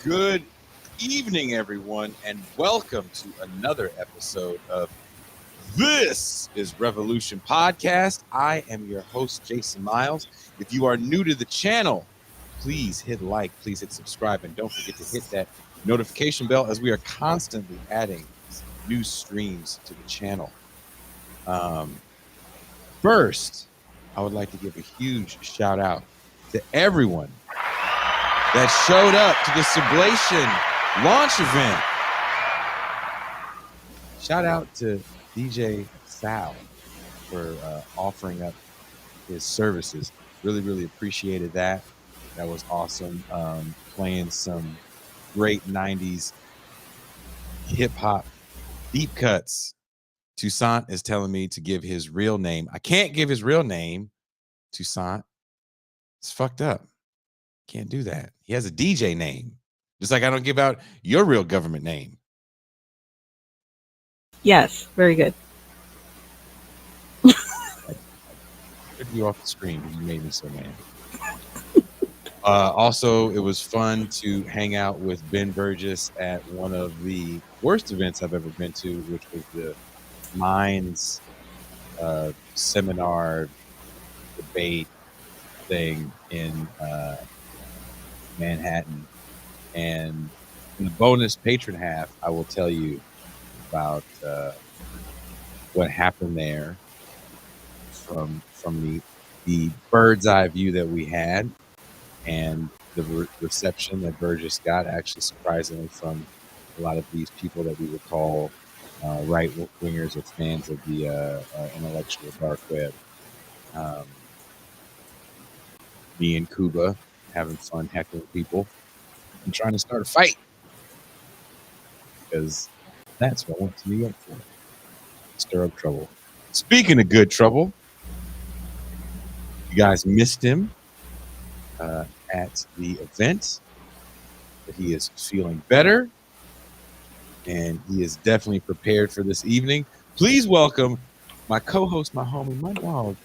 Good evening, everyone, and welcome to another episode of This is Revolution Podcast. I am your host, Jason Miles. If you are new to the channel, please hit like, please hit subscribe, and don't forget to hit that notification bell as we are constantly adding new streams to the channel. First, I would like to give a huge shout out to everyone that showed up to the Sublation launch event. Shout out to DJ Sal for offering up his services. Really appreciated that. That was awesome. Playing some great 90s hip hop deep cuts. Toussaint is telling me to give his real name. I can't give his real name, Toussaint. It's fucked up. Can't do that. He has a DJ name. Just like I don't give out your real government name. Yes, very good. I took you off the screen because you made me so mad. Also, it was fun to hang out with Ben Burgess at one of the worst events I've ever been to, which was the Minds seminar debate thing in Manhattan. And in the bonus patron half, I will tell you about what happened there from the bird's eye view that we had, and the reception that Burgess got, actually surprisingly, from a lot of these people that we would call right wingers or fans of the intellectual dark web. Me and Cuba having fun heckling people and trying to start a fight, because that's what I went to New York for. Stir up trouble. Speaking of good trouble, you guys missed him at the event, but he is feeling better and he is definitely prepared for this evening. Please welcome my co-host, my homie, my dog,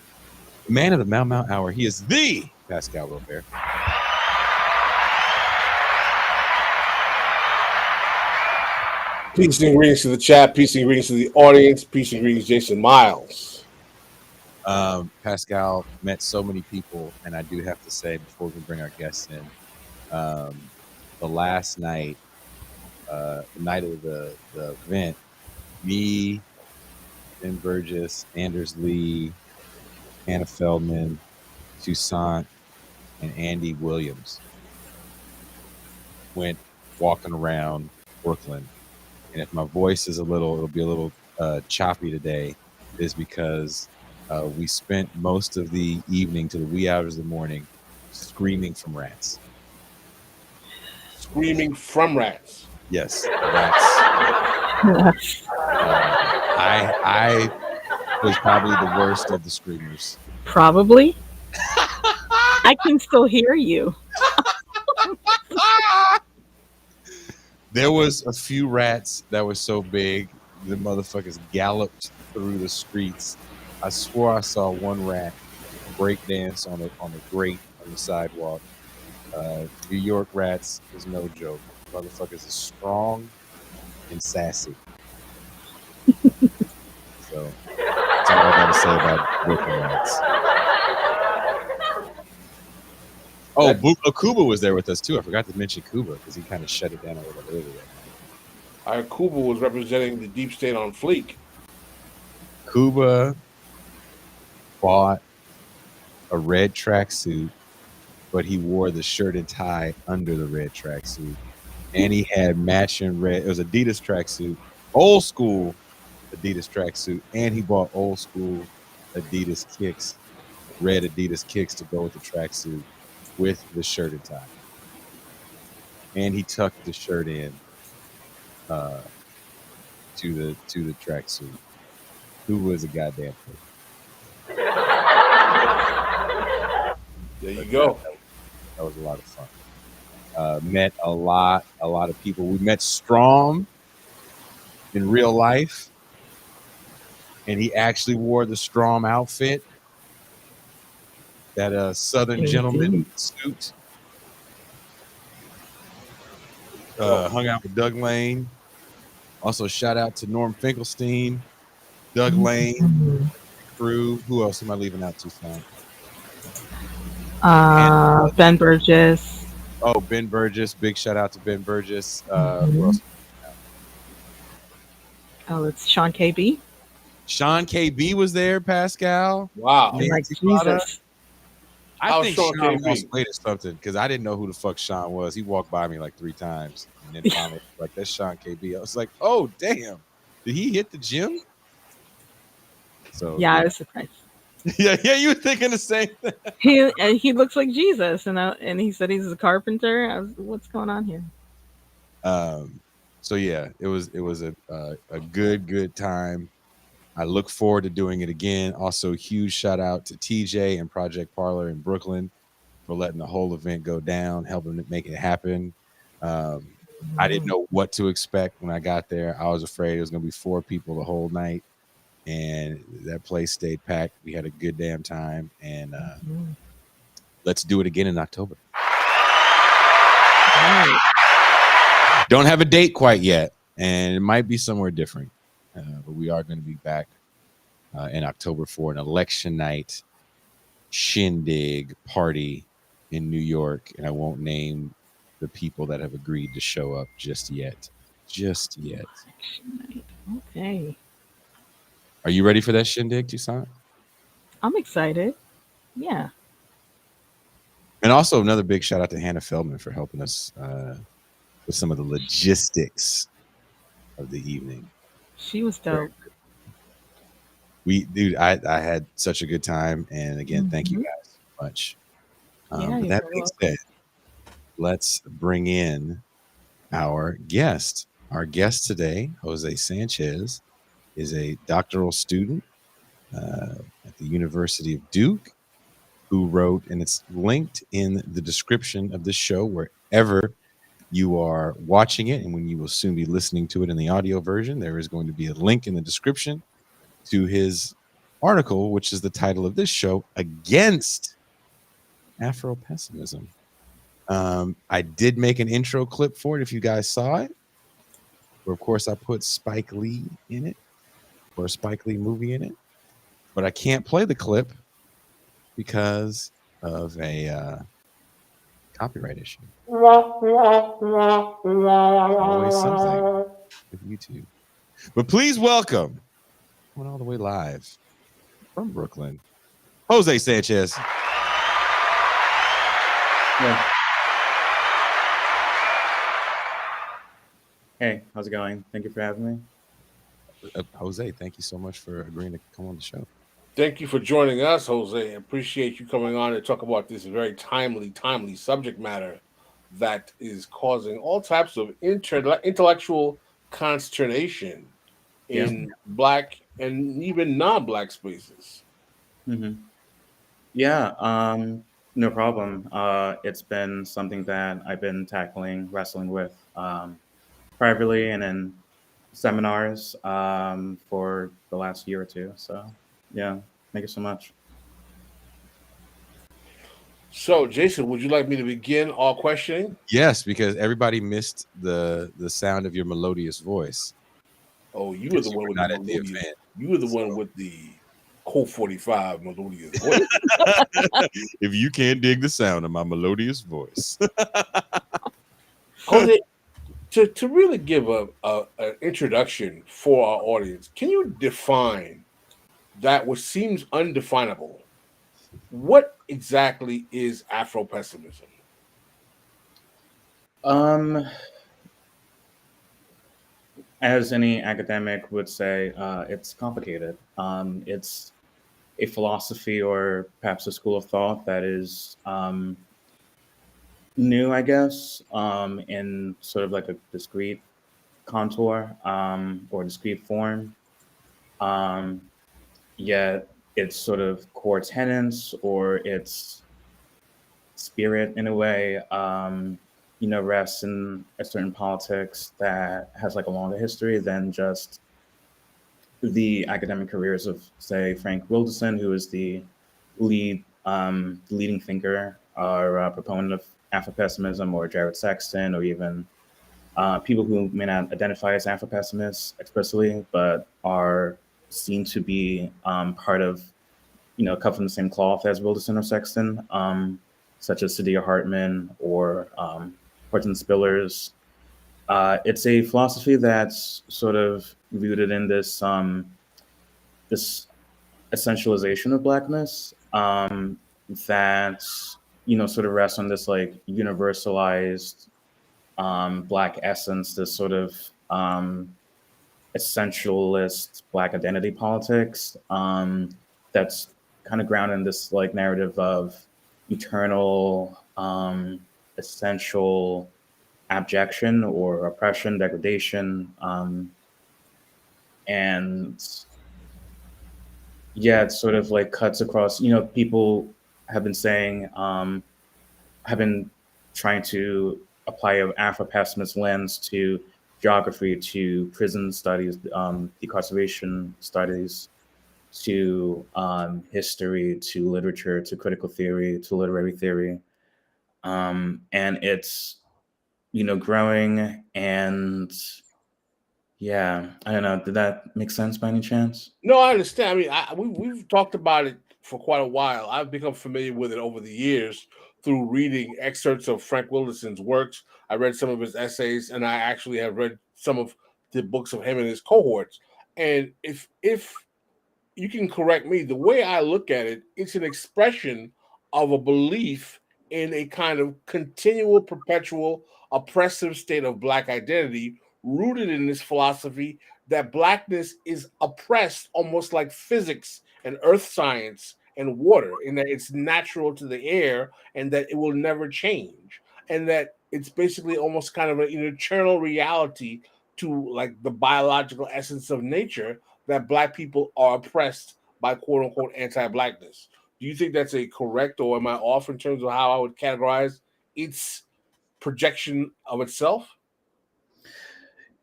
the man of the Mau Mau Hour. He is the Pascal Robert. Peace and greetings to the chat. Peace and greetings to the audience. Peace and greetings, Jason Miles. Pascal met so many people, and I do have to say, before we bring our guests in, the last night, the night of the event, me, Ben Burgess, Anders Lee, Hannah Feldman, Toussaint, and Andy Williams went walking around Brooklyn. And if my voice is it'll be a little choppy today, is because we spent most of the evening to the wee hours of the morning screaming from rats. Screaming from rats. Yes, rats. I was probably the worst of the screamers. Probably. I can still hear you. There was a few rats that were so big, the motherfuckers galloped through the streets. I swore I saw one rat break dance on a grate on the sidewalk. New York rats is no joke. Motherfuckers is strong and sassy. So that's all I gotta say about Brooklyn rats. Oh, Kuba was there with us too. I forgot to mention Kuba because he kind of shut it down a little earlier. Our Kuba was representing the deep state on fleek. Kuba bought a red tracksuit, but he wore the shirt and tie under the red tracksuit, and he had matching red. It was Adidas tracksuit, old school Adidas tracksuit, and he bought old school Adidas kicks, red Adidas kicks to go with the tracksuit with the shirt and tie, and he tucked the shirt in to the tracksuit. Who was a goddamn fool. There you go. That was a lot of fun. Met a lot of people. We met Strom in real life, and he actually wore the Strom outfit, that Southern gentleman suit. Hung out with Doug Lane. Also, shout out to Norm Finkelstein, Doug Lane, crew. Who else am I leaving out, Tucson? Ben Burgess. Oh, Ben Burgess. Big shout out to Ben Burgess. Who else? Oh, it's Sean KB. Sean KB was there, Pascal. Wow. And like Nancy Potter. Jesus. I How's think Sean Sean KB? lost weight or something because I didn't know who the fuck Sean was. He walked by me like 3 times and then finally like, that's Sean KB. I was like, oh damn, did he hit the gym? So Yeah, I was surprised. yeah, you were thinking the same thing. He looks like Jesus, and he said he's a carpenter. What's going on here? So yeah, it was a good time. I look forward to doing it again. Also, huge shout out to TJ and Project Parlor in Brooklyn for letting the whole event go down, helping to make it happen. I didn't know what to expect when I got there. I was afraid it was going to be 4 people the whole night, and that place stayed packed. We had a good damn time, and let's do it again in October. Right. Don't have a date quite yet, and it might be somewhere different, but we are going to be back in October for an election night shindig party in New York, and I won't name the people that have agreed to show up just yet. Okay. Are you ready for that shindig, Tucson? I'm excited. Yeah. And also another big shout out to Hannah Feldman for helping us with some of the logistics of the evening. She was dope. I had such a good time, and again, thank you guys so much. But that being said, let's bring in our guest. Our guest today, José Sanchez, is a doctoral student at the University of Duke, who wrote, and it's linked in the description of this show wherever you are watching it, and when you will soon be listening to it in the audio version, there is going to be a link in the description to his article, which is the title of this show, Against Afro-Pessimism. I did make an intro clip for it if you guys saw it, where of course I put Spike Lee in it, or a Spike Lee movie in it, but I can't play the clip because of a copyright issue. Always something with YouTube. But please welcome, coming all the way live from Brooklyn, José Sanchez. Yeah. Hey, how's it going? Thank you for having me. José, thank you so much for agreeing to come on the show. Thank you for joining us, Jose. Appreciate you coming on to talk about this very timely subject matter that is causing all types of intellectual consternation in Black and even non-Black spaces. Yeah, no problem. It's been something that I've been wrestling with privately and in seminars for the last year or two. So, yeah, thank you so much. So, Jason, would you like me to begin our questioning? Yes, because everybody missed the sound of your melodious voice. Oh, you were the one with the melodious. You were the one with the Colt 45 melodious voice. If you can't dig the sound of my melodious voice. Jose, to really give an introduction for our audience, can you define that which seems undefinable? What exactly is Afro-Pessimism? As any academic would say, it's complicated. It's a philosophy or perhaps a school of thought that is new, I guess, in sort of like a discrete contour or discrete form. Yet its sort of core tenets or its spirit, in a way, rests in a certain politics that has like a longer history than just the academic careers of, say, Frank Wilderson, who is the leading thinker or proponent of Afro-Pessimism, or Jared Sexton, or even people who may not identify as Afro-pessimists explicitly, but are seen to be part of, cut from the same cloth as Wilderson or Sexton, such as Saidiya Hartman or Horton Spillers. It's a philosophy that's sort of rooted in this this essentialization of blackness that sort of rests on this like universalized black essence, this sort of essentialist black identity politics that's kind of grounded in this like narrative of eternal essential abjection or oppression, degradation, and yeah, it sort of like cuts across. People have been saying, have been trying to apply an Afro-pessimist lens to geography, to prison studies, decarceration studies, to history, to literature, to critical theory, to literary theory, and it's growing. And yeah, I don't know. Did that make sense by any chance? No, I understand. I mean, we've talked about it for quite a while. I've become familiar with it over the years through reading excerpts of Frank Wilderson's works. I read some of his essays, and I actually have read some of the books of him and his cohorts. And if you can correct me, the way I look at it, it's an expression of a belief in a kind of continual, perpetual, oppressive state of Black identity, rooted in this philosophy that Blackness is oppressed almost like physics and earth science and water, in that it's natural to the air and that it will never change. And that it's basically almost kind of an eternal reality to like the biological essence of nature, that Black people are oppressed by quote unquote anti-Blackness. Do you think that's a correct, or am I off in terms of how I would categorize its projection of itself?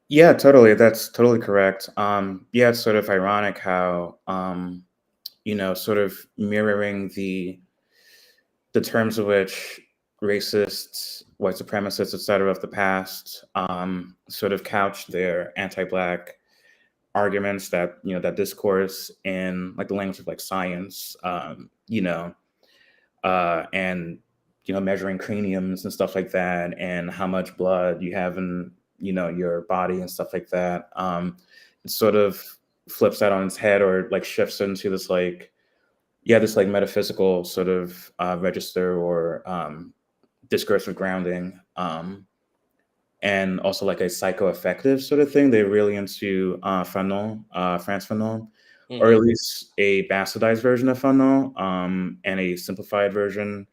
Yeah, totally. That's totally correct. Yeah, it's sort of ironic how, sort of mirroring the terms of which racists, white supremacists, et cetera, of the past sort of couched their anti-Black arguments, that that discourse in like the language of like science, and measuring craniums and stuff like that, and how much blood you have in your body and stuff like that. It sort of flips that on its head, or like shifts into this like this like metaphysical sort of register, or discursive grounding, and also like a psychoaffective sort of thing. They're really into Fanon, Frantz Fanon, or at least a bastardized version of Fanon, and a simplified version,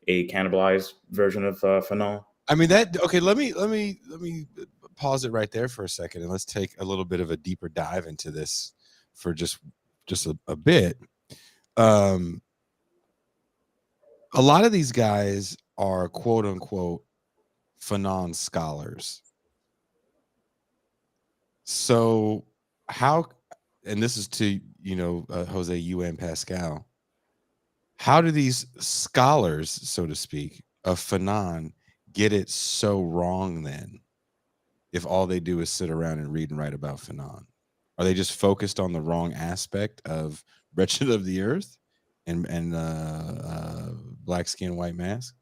a cannibalized version of Fanon. I mean that. Okay, let me pause it right there for a second, and let's take a little bit of a deeper dive into this for just a bit. A lot of these guys are quote unquote Fanon scholars. So how, and this is to Jose, you and Pascal, how do these scholars, so to speak, of Fanon get it so wrong then, if all they do is sit around and read and write about Fanon? Are they just focused on the wrong aspect of Wretched of the Earth and Black Skin, White Mask?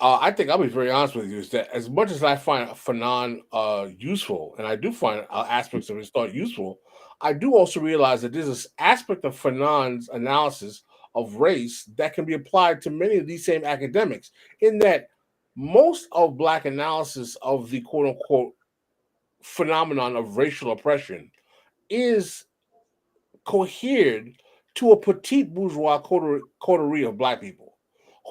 I think I'll be very honest with you, is that as much as I find Fanon useful, and I do find aspects of his thought useful, I do also realize that there's this aspect of Fanon's analysis of race that can be applied to many of these same academics, in that most of Black analysis of the quote unquote phenomenon of racial oppression is cohered to a petite bourgeois coterie of Black people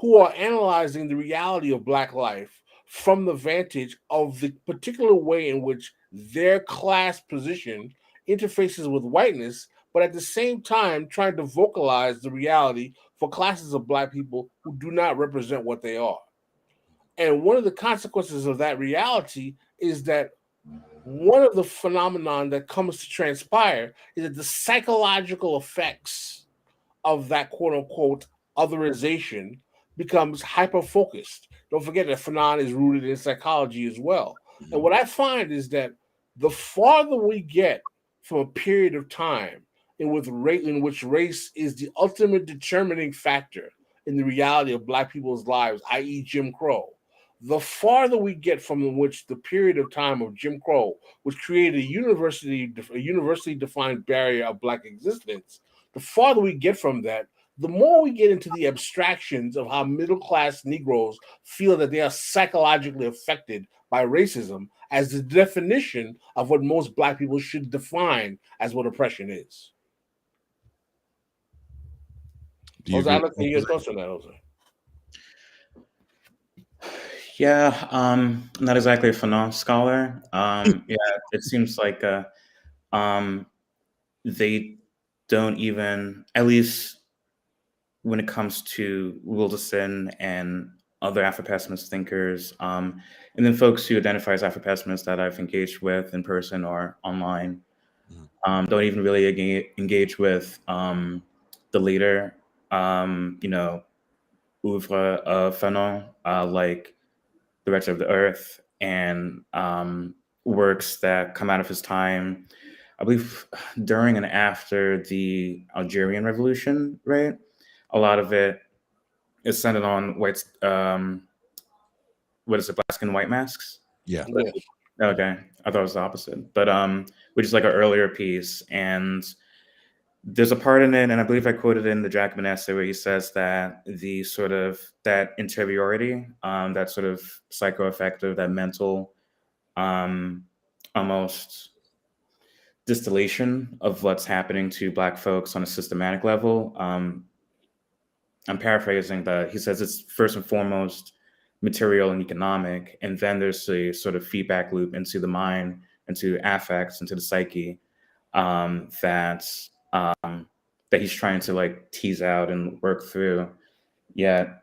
who are analyzing the reality of Black life from the vantage of the particular way in which their class position interfaces with whiteness, but at the same time trying to vocalize the reality for classes of Black people who do not represent what they are. And one of the consequences of that reality is that one of the phenomenon that comes to transpire is that the psychological effects of that quote unquote otherization becomes hyper focused. Don't forget that Fanon is rooted in psychology as well. And what I find is that the farther we get from a period of time in which race is the ultimate determining factor in the reality of Black people's lives, i.e., Jim Crow, the farther we get from which the period of time of Jim Crow, which created a universally defined barrier of Black existence, the farther we get from that, the more we get into the abstractions of how middle-class Negroes feel that they are psychologically affected by racism as the definition of what most Black people should define as what oppression is. Jose, I'd like to hear your thoughts on that, Jose. Yeah, I'm not exactly a Fanon scholar. Yeah, it seems like they don't even, at least when it comes to Wilderson and other Afro-pessimist thinkers, and then folks who identify as Afro-pessimists that I've engaged with in person or online, don't even really engage with the later, oeuvre of Fanon, like The Wretched of the Earth, and works that come out of his time, I believe, during and after the Algerian Revolution, right? A lot of it is centered on white, what is it, black skin, white masks? Yeah. Okay, I thought it was the opposite, but which is like an earlier piece, and there's a part in it, and I believe I quoted in the Jacobin essay where he says that the sort of that interiority, that sort of psychoaffective, that mental, almost distillation of what's happening to Black folks on a systematic level. I'm paraphrasing, that he says it's first and foremost material and economic, and then there's a sort of feedback loop into the mind, into affects, into the psyche, that he's trying to like tease out and work through. Yet,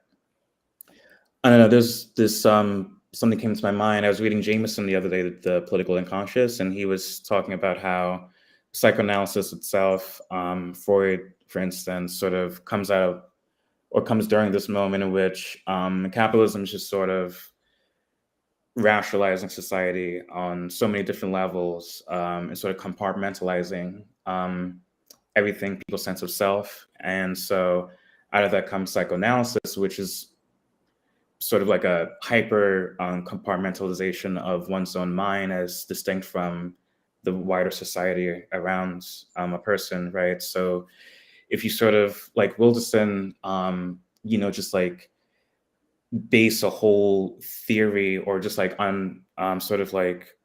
I don't know. There's this something came to my mind. I was reading Jameson the other day, The Political Unconscious, and he was talking about how psychoanalysis itself, Freud, for instance, sort of comes out or comes during this moment in which capitalism is just sort of rationalizing society on so many different levels, and sort of compartmentalizing everything, people's sense of self. And so out of that comes psychoanalysis, which is sort of like a hyper compartmentalization of one's own mind as distinct from the wider society around a person, right? So if you sort of like Wilderson, just like base a whole theory or just like on sort of like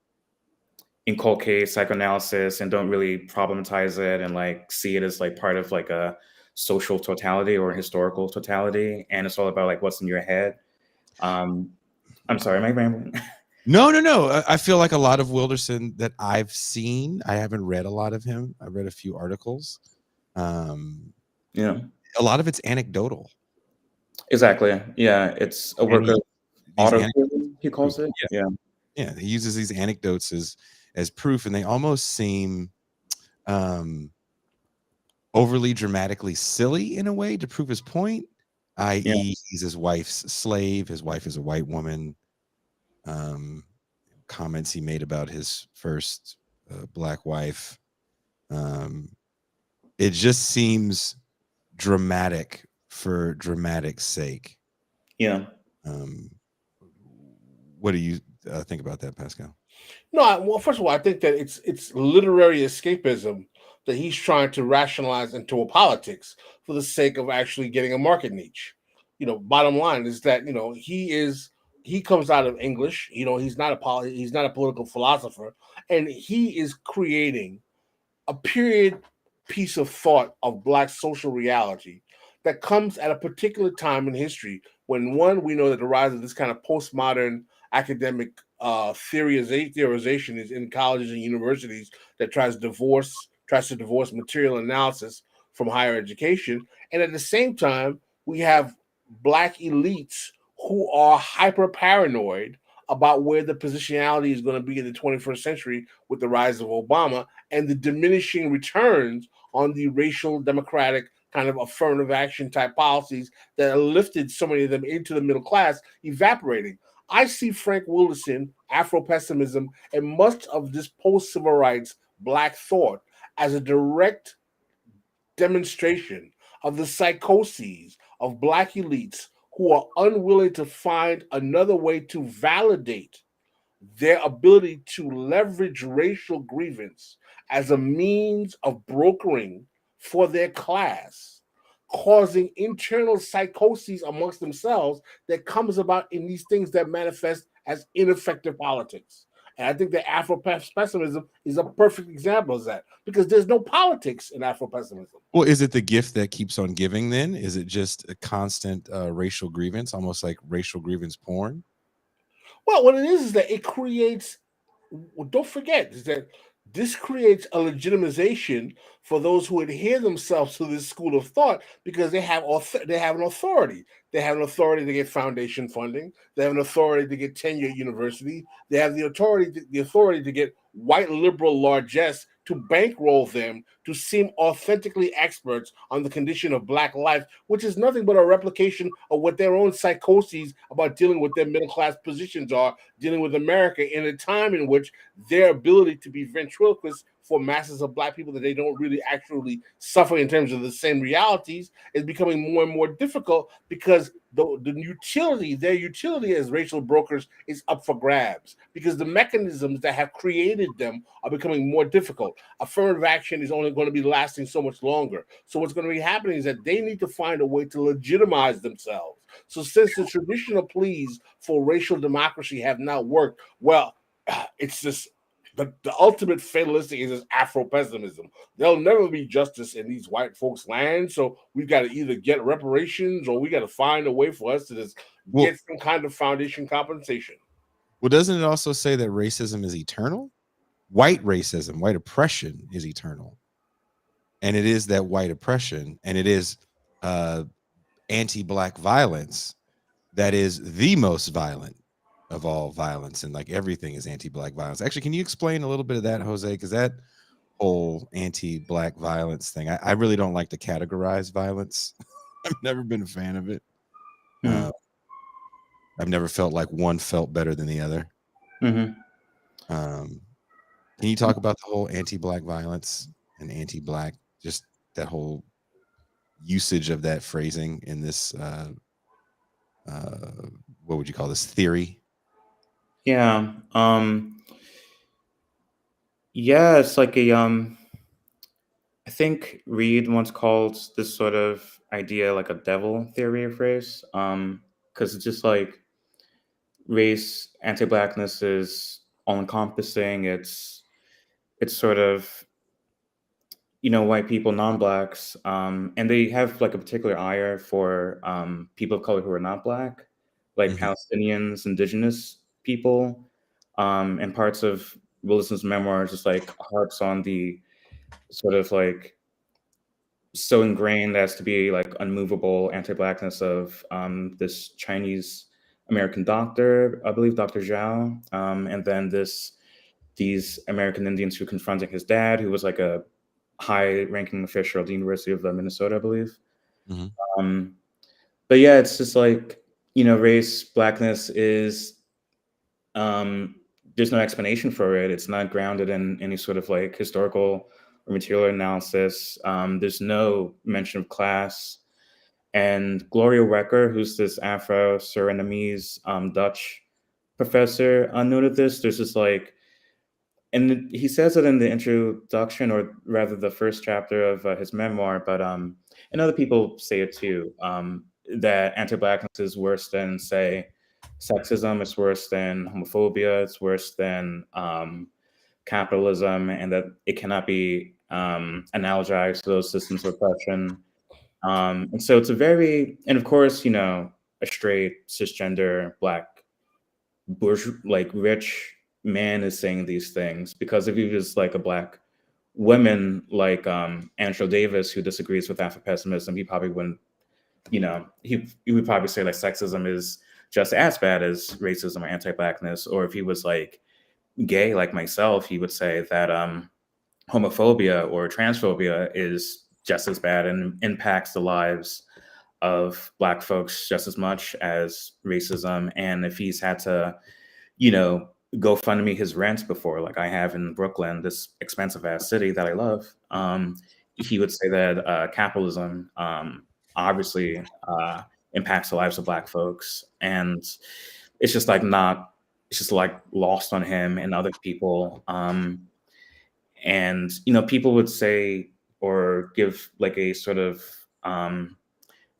inculcate psychoanalysis and don't really problematize it and like see it as like part of like a social totality or historical totality, and it's all about like what's in your head. I'm sorry, am I rambling? No. I feel like a lot of Wilderson that I've seen, I haven't read a lot of him. I've read a few articles. Yeah, a lot of it's anecdotal. Exactly. Yeah, it's a work of autocrism, he calls it. Yeah. He uses these anecdotes as proof, and they almost seem overly dramatically silly in a way to prove his point, i.e. he's his wife's slave, his wife is a white woman. Comments he made about his first Black wife. It just seems dramatic for dramatic's sake. Yeah. What do you think about that, Pascal? No, well, first of all, I think that it's literary escapism that he's trying to rationalize into a politics for the sake of actually getting a market niche. Bottom line is that he comes out of English. He's not a political philosopher, and he is creating a period piece of thought of Black social reality that comes at a particular time in history when, one, we know that the rise of this kind of postmodern academic theorization is in colleges and universities that tries to divorce material analysis from higher education. And at the same time, we have Black elites who are hyper paranoid about where the positionality is going to be in the 21st century with the rise of Obama and the diminishing returns on the racial democratic kind of affirmative action type policies that lifted so many of them into the middle class evaporating. I see Frank Wilderson, Afro-Pessimism, and much of this post-civil rights Black thought as a direct demonstration of the psychoses of Black elites who are unwilling to find another way to validate their ability to leverage racial grievance as a means of brokering for their class, causing internal psychoses amongst themselves that comes about in these things that manifest as ineffective politics. And I think that Afro-Pessimism is a perfect example of that, because there's no politics in Afro-Pessimism. Well, is it the gift that keeps on giving then? Is it just a constant racial grievance, almost like racial grievance porn? Well, what it is that it creates, don't forget, is that this creates a legitimization for those who adhere themselves to this school of thought, because they have an authority. They have an authority to get foundation funding. They have an authority to get tenure at university. They have the authority to get white liberal largesse to bankroll them to seem authentically experts on the condition of Black life, which is nothing but a replication of what their own psychoses about dealing with their middle class positions are, dealing with America in a time in which their ability to be ventriloquists for masses of Black people that they don't really actually suffer in terms of the same realities is becoming more and more difficult, because their utility as racial brokers is up for grabs, because the mechanisms that have created them are becoming more difficult. Affirmative action is only going to be lasting so much longer. So what's going to be happening is that they need to find a way to legitimize themselves. So since the traditional pleas for racial democracy have not worked, well, it's just the ultimate fatalistic is this Afro-pessimism. There'll never be justice in these white folks' lands, so we've got to either get reparations or we got to find a way for us to just get some kind of foundation compensation. Well, doesn't it also say that racism is eternal? White racism, white oppression is eternal. And it is that white oppression, and it is anti-Black violence that is the most violent of all violence, and like everything is anti-Black violence. Actually, can you explain a little bit of that, Jose? Because that whole anti-Black violence thing, I really don't like to categorize violence. I've never been a fan of it. I've never felt like one felt better than the other. Can you talk about the whole anti-Black violence and anti-Black, just that whole usage of that phrasing in this what would you call this, theory? Yeah. Yeah, it's like I think Reed once called this sort of idea like a devil theory of race. Because it's just like race, anti-Blackness is all-encompassing. It's sort of, white people, non-Blacks, and they have like a particular ire for people of color who are not Black, like Palestinians, indigenous people, and parts of Wilson's memoir just like harps on the sort of like so ingrained as to be like unmovable anti-Blackness of this Chinese American doctor, I believe Dr. Zhao, and then these American Indians who confronted his dad, who was like a high-ranking official at the University of Minnesota, I believe. But yeah, it's just like, race, Blackness is, there's no explanation for it. It's not grounded in any sort of like historical or material analysis. There's no mention of class. And Gloria Wecker, who's this Afro-Surinamese Dutch professor, noted this. There's this like, and he says it in the introduction, or rather the first chapter of his memoir, but and other people say it too, that anti-Blackness is worse than, say, sexism, it's worse than homophobia, it's worse than capitalism, and that it cannot be analogized to those systems of oppression. And so it's and of course, a straight, cisgender, Black, like rich man is saying these things, because if he was like a Black woman like Angela Davis, who disagrees with Afro-pessimism, he probably wouldn't, he would probably say like sexism is just as bad as racism or anti-Blackness. Or if he was like gay like myself, he would say that homophobia or transphobia is just as bad and impacts the lives of Black folks just as much as racism. And if he's had to, go fund me his rent before, like I have in Brooklyn, this expensive ass city that I love, he would say that capitalism obviously impacts the lives of Black folks. And it's just like it's just like lost on him and other people. And, people would say or give like a sort of,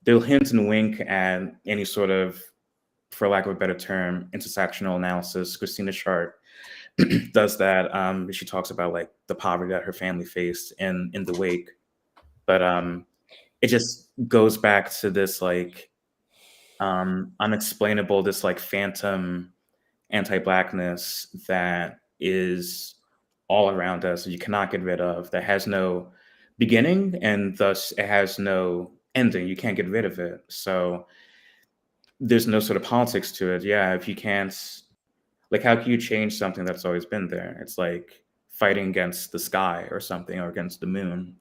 they'll hint and wink at any sort of, for lack of a better term, intersectional analysis. Christina Chart does that. She talks about like the poverty that her family faced in the wake. But it just goes back to this like unexplainable, this like phantom anti-Blackness that is all around us, you cannot get rid of, that has no beginning and thus it has no ending. You can't get rid of it. So there's no sort of politics to it. Yeah, if you can't, like, how can you change something that's always been there? It's like fighting against the sky or something, or against the moon,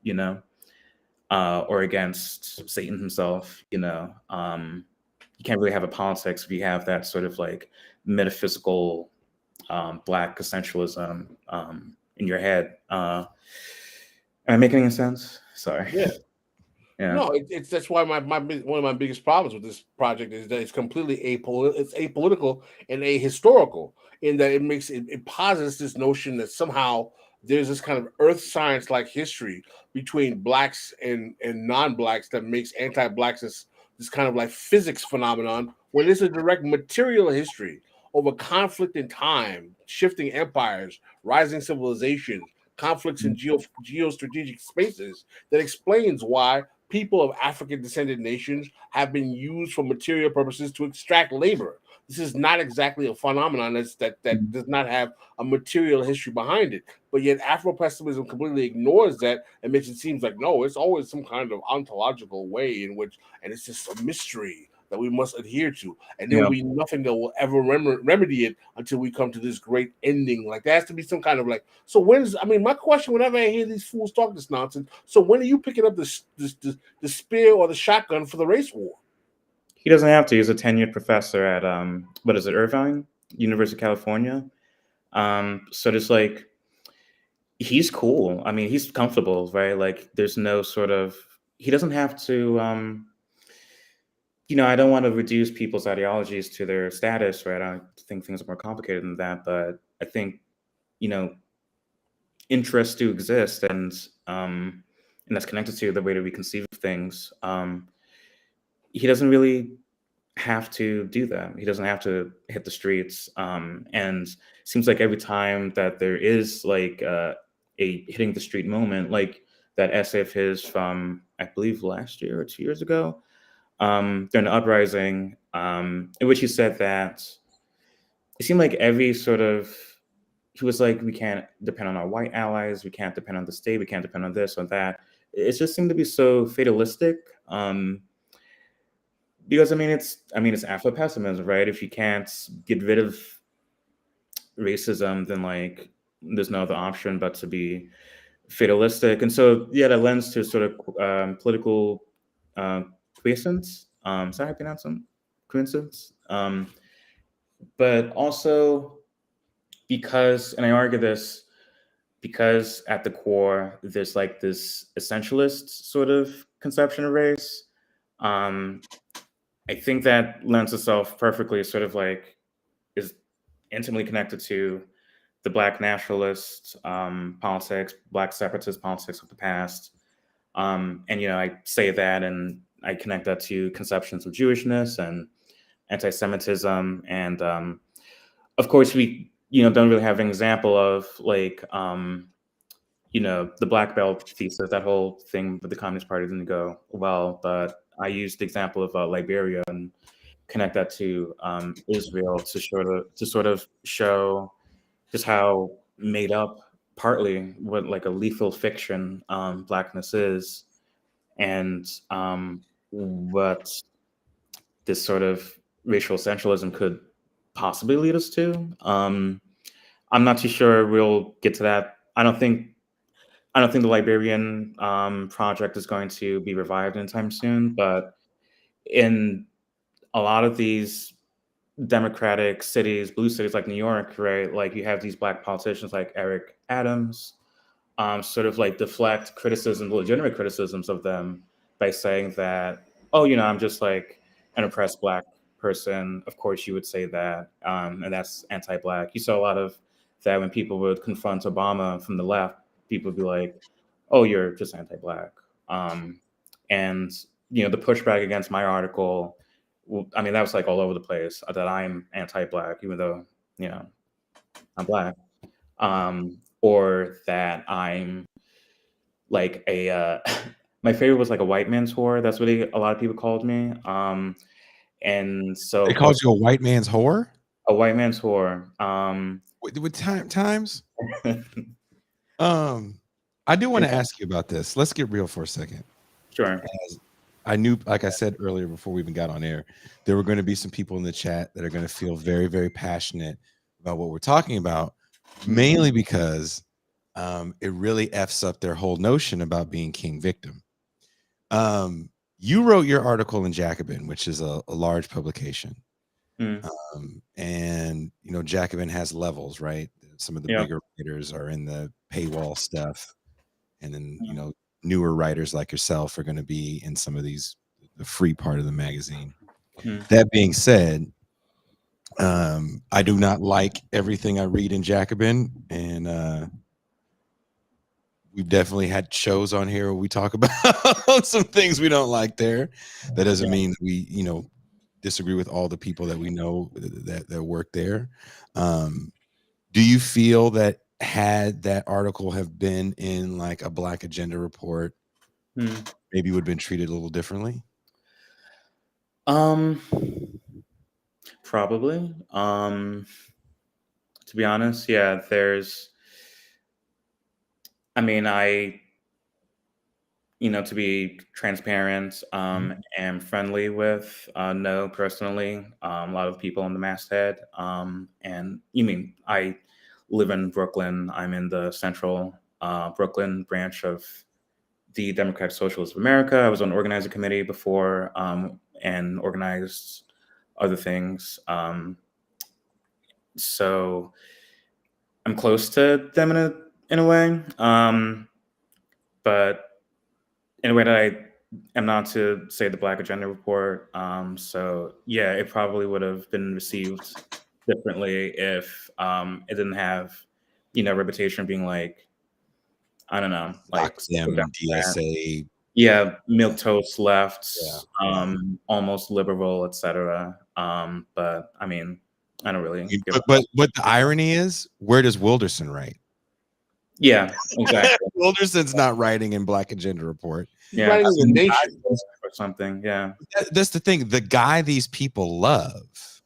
or against Satan himself, you can't really have a politics if you have that sort of like metaphysical Black essentialism in your head. Am I making any sense? Sorry. Yeah. Yeah. No, it's that's why one of my biggest problems with this project is that it's completely apolitical and ahistorical, in that it posits this notion that somehow there's this kind of earth science like history between Blacks and non-Blacks that makes anti-Blackness this kind of like physics phenomenon, when there's a direct material history over conflict in time, shifting empires, rising civilizations, conflicts in geostrategic spaces, that explains why people of African descended nations have been used for material purposes to extract labor. This is not exactly a phenomenon that does not have a material history behind it. But yet Afro-Pessimism completely ignores that and makes it seem like, no, it's always some kind of ontological way in which, and it's just a mystery that we must adhere to. And there will be nothing that will ever remedy it until we come to this great ending. Like, there has to be some kind of like, so my question whenever I hear these fools talk this nonsense, so when are you picking up the spear or the shotgun for the race war? He doesn't have to. He's a tenured professor at Irvine, University of California. So just like, he's cool. I mean, he's comfortable, right? Like, there's no sort of, he doesn't have to, I don't want to reduce people's ideologies to their status, right? I think things are more complicated than that, but I think, interests do exist, and that's connected to the way that we conceive of things. He doesn't really have to do that. He doesn't have to hit the streets. And it seems like every time that there is like a hitting the street moment, like that essay of his from, I believe, last year or 2 years ago, during the uprising, in which he said that it seemed like every sort of, he was like, we can't depend on our white allies, we can't depend on the state, we can't depend on this or that. It just seemed to be so fatalistic. Because it's Afro-Pessimism, right? If you can't get rid of racism, then like there's no other option but to be fatalistic. And so that lends to sort of political quiescence. Is that how you pronounce them? Quiescence. But also because, and I argue this, because at the core there's like this essentialist sort of conception of race. I think that lends itself perfectly, sort of like, is intimately connected to the Black nationalist politics, Black separatist politics of the past. And, I say that and I connect that to conceptions of Jewishness and anti-Semitism. And of course, we, don't really have an example of like, the Black Belt thesis, that whole thing with the Communist Party didn't go well, but I used the example of Liberia and connect that to Israel to sort of show just how made up, partly, what like a lethal fiction Blackness is, and what this sort of racial essentialism could possibly lead us to. I'm not too sure we'll get to that. I don't think I don't think the Liberian project is going to be revived anytime soon, but in a lot of these democratic cities, blue cities like New York, right? Like you have these black politicians like Eric Adams, sort of like deflect criticism, legitimate criticisms of them by saying that, oh, I'm just like an oppressed black person. Of course, you would say that, and that's anti-black. You saw a lot of that when people would confront Obama from the left. People would be like, "Oh, you're just anti-black," and the pushback against my article. I mean, that was like all over the place. That I'm anti-black, even though I'm black, or that I'm like a my favorite was like a white man's whore. That's what a lot of people called me. And so They of course, called you a white man's whore? a white man's whore. With times? I do want to ask you about this. Let's get real for a second. Sure. As I knew, like I said earlier before we even got on air, there were going to be some people in the chat that are going to feel very, very passionate about what we're talking about, mainly because it really F's up their whole notion about being king victim. You wrote your article in Jacobin, which is a large publication. And Jacobin has levels, right? Some of the bigger writers are in the paywall stuff, and then newer writers like yourself are going to be in some of the free part of the magazine. That being said, I do not like everything I read in Jacobin, and we've definitely had shows on here where we talk about some things we don't like there. That doesn't mean that we disagree with all the people that we know that work there. Do you feel that had that article have been in like a Black Agenda report, maybe would have been treated a little differently? Probably. To be honest, yeah, to be transparent, am friendly with No personally, a lot of people in the masthead. And I live in Brooklyn. I'm in the central Brooklyn branch of the Democratic Socialists of America. I was on the organizing committee before, and organized other things. So I'm close to them in a way, but in a way that I am not to say the Black Agenda report. So yeah, it probably would have been received differently if it didn't have, reputation of being like, I don't know, like DSA. Yeah, milquetoast left, almost liberal, etc. But I mean, I don't really give a But what the irony is, where does Wilderson write? Yeah, exactly. Wilderson's not writing in Black Agenda report. He's writing in the Nation or something. Yeah, that's the thing. The guy these people love,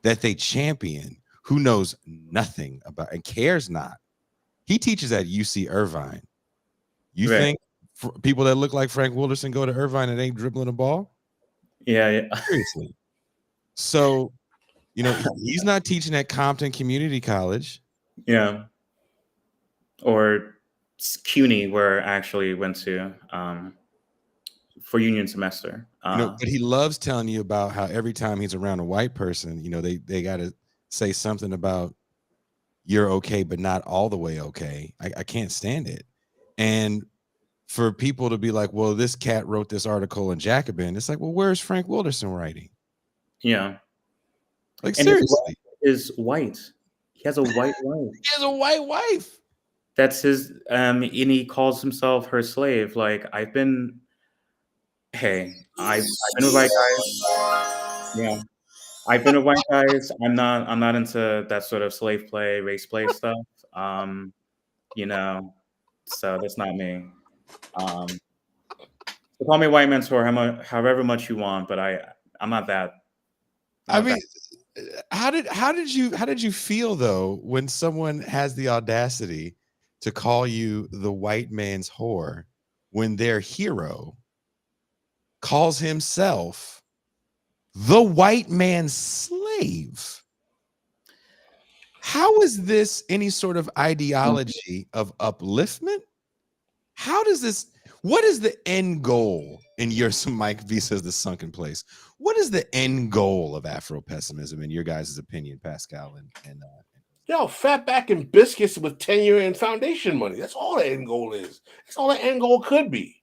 that they champion, who knows nothing about and cares not. He teaches at UC Irvine. You think people that look like Frank Wilderson go to Irvine and ain't dribbling a ball? Yeah. Seriously. So, he's not teaching at Compton Community College. Yeah. Or CUNY, where I actually went to for union semester. But he loves telling you about how every time he's around a white person, they got to say something about you're okay, but not all the way okay. I can't stand it. And for people to be like, well, this cat wrote this article in Jacobin, it's like, well, where's Frank Wilderson writing? Yeah. Like, and seriously. Is white. He has a white wife. He has a white wife. That's his, and he calls himself her slave. Like, I've been with white guys. Yeah. I've been with white guys. I'm not into that sort of slave play, race play stuff. So that's not me. So call me white mentor however much you want, but I'm not that. How did you feel though when someone has the audacity to call you the white man's whore when their hero calls himself the white man's slave? How is this any sort of ideology of upliftment? how does this? What is the end goal in your? Mike V says the sunken place. What is the end goal of Afro-Pessimism in your guys' opinion, Pascal and Yo, fat back and biscuits with tenure and foundation money. That's all the end goal is. That's all the end goal could be.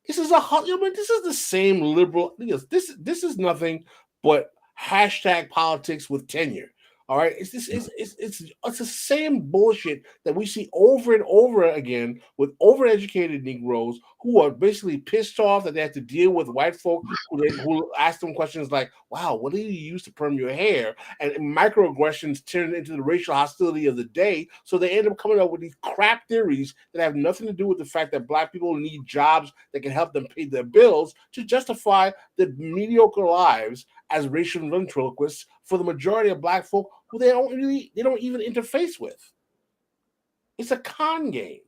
This is this is the same liberal. This is nothing but hashtag politics with tenure. All right, it's the same bullshit that we see over and over again with overeducated Negroes who are basically pissed off that they have to deal with white folk who ask them questions like, "Wow, what do you use to perm your hair?" And microaggressions turn into the racial hostility of the day. So they end up coming up with these crap theories that have nothing to do with the fact that Black people need jobs that can help them pay their bills to justify the mediocre lives as racial ventriloquists for the majority of Black folk who they don't even interface with. It's a con game.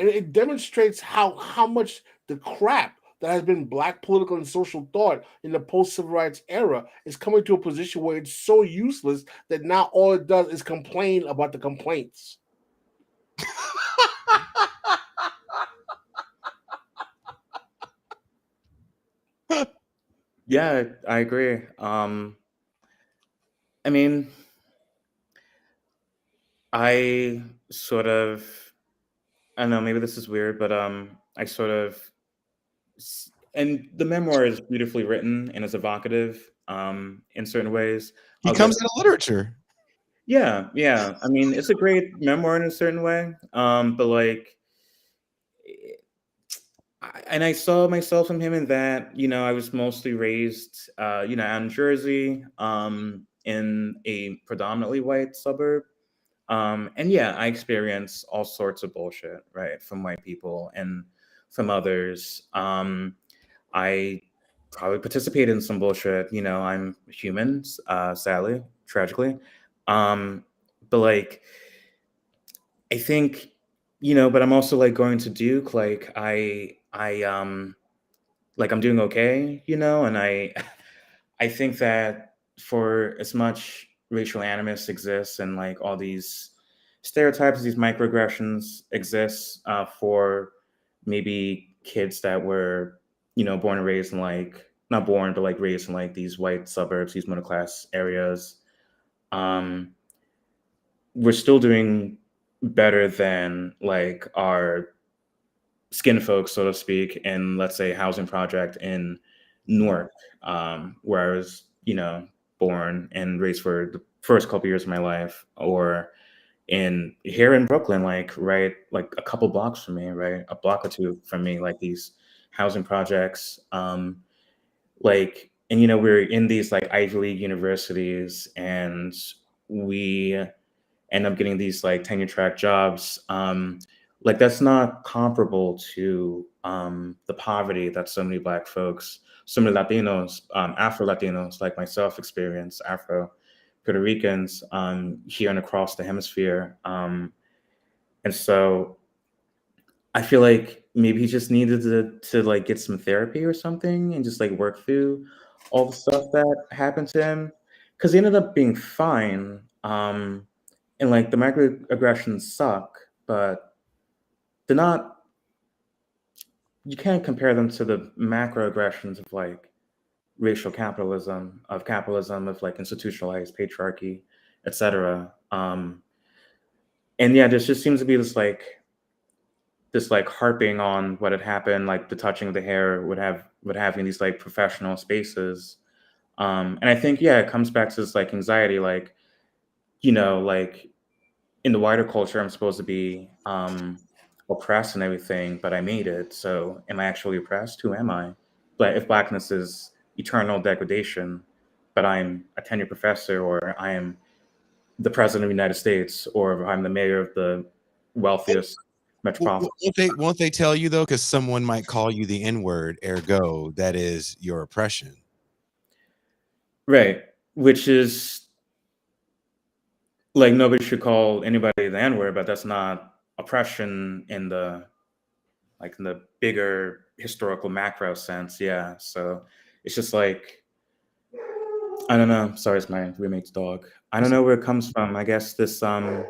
And it demonstrates how much the crap that has been Black political and social thought in the post-civil rights era is coming to a position where it's so useless that now all it does is complain about the complaints. Yeah, I agree. I mean, I sort of, I don't know, maybe this is weird, but I sort of, and the memoir is beautifully written and is evocative in certain ways. he comes out of literature? Yeah. I mean, it's a great memoir in a certain way, but like, and I saw myself in him in that, I was mostly raised, out in Jersey, in a predominantly white suburb. And yeah, I experience all sorts of bullshit, right, from white people and from others. I probably participate in some bullshit. I'm human, sadly, tragically. But like, I think, but I'm also like going to Duke, like like I'm doing okay, and I think that for as much racial animus exists and like all these stereotypes, these microaggressions exist for maybe kids that were, born and raised in like, not born, but like raised in like these white suburbs, these middle class areas. We're still doing better than like our skin folks, so to speak, in let's say housing project in Newark, where I was, born and raised for the first couple years of my life, or in here in Brooklyn, like right, like a couple blocks from me, right, a block or two from me, like these housing projects, like, and we're in these like Ivy League universities, and we end up getting these like tenure track jobs. Like that's not comparable to the poverty that so many Black folks, so many Latinos, Afro Latinos like myself experience, Afro Puerto Ricans here and across the hemisphere. And so I feel like maybe he just needed to like get some therapy or something and just like work through all the stuff that happened to him, because he ended up being fine. And like the microaggressions suck, but they're not. You can't compare them to the macroaggressions of like racial capitalism, of like institutionalized patriarchy, etc. And yeah, there just seems to be this like harping on what had happened, like the touching of the hair would having these like professional spaces. And I think yeah, it comes back to this like anxiety, like like in the wider culture, I'm supposed to be oppressed and everything, but I made it. So am I actually oppressed? Who am I? But if Blackness is eternal degradation, but I'm a tenured professor, or I am the president of the United States, or I'm the mayor of the wealthiest metropolitan. Won't they tell you though? Because someone might call you the N-word, ergo that is your oppression. Right. Which is like nobody should call anybody the N-word, but that's not oppression in the bigger historical macro sense. Yeah. So it's just like, I don't know. Sorry, it's my roommate's dog. I don't know where it comes from. I guess this I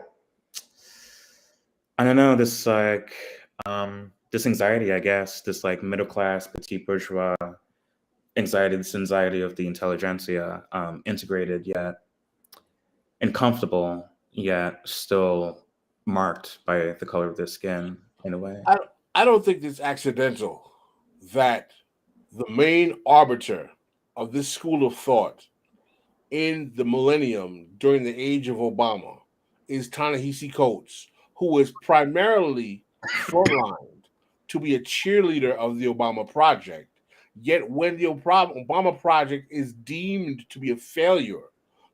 I don't know, this like this anxiety, I guess, this like middle class petite bourgeois anxiety, this anxiety of the intelligentsia, integrated yet and comfortable, yet still marked by the color of their skin in a way. I don't think it's accidental that the main arbiter of this school of thought in the millennium during the age of Obama is Ta-Nehisi Coates, who was primarily frontlined to be a cheerleader of the Obama project. Yet when the Obama project is deemed to be a failure